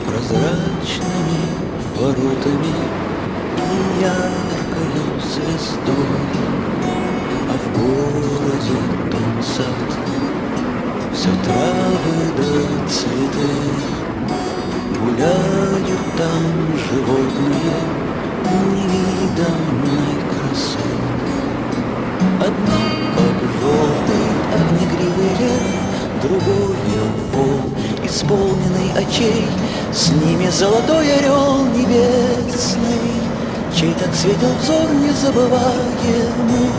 прозрачными воротами и яркою звездой, а в городе тот сад, все травы да цветы, гуляют там животные невиданной красы. Одно, как желтый огнегривый лев, другое вол, исполненный очей, с ними золотой орел небесный, чей так светил взор незабываемый.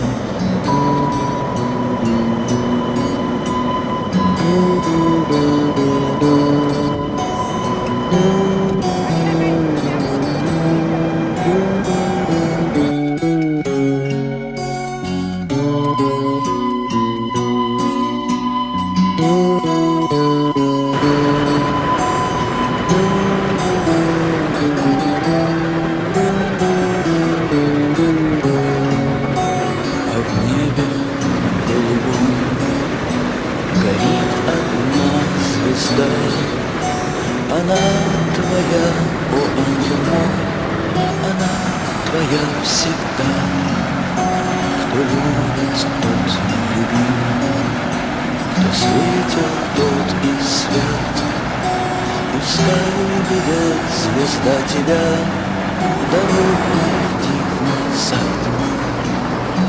Горит одна звезда, она твоя, о ангел мой, она твоя всегда. Кто любит, тот любим, кто светил, тот и свет. Пускай увидит звезда тебя, дорогой в дивный сад.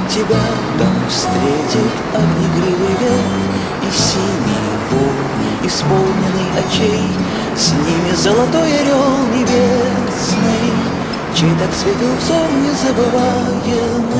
Тебя там встретит огнегривый лев и синий вол, исполненный очей, с ними золотой орел небесный, чей так светил взор незабываемый.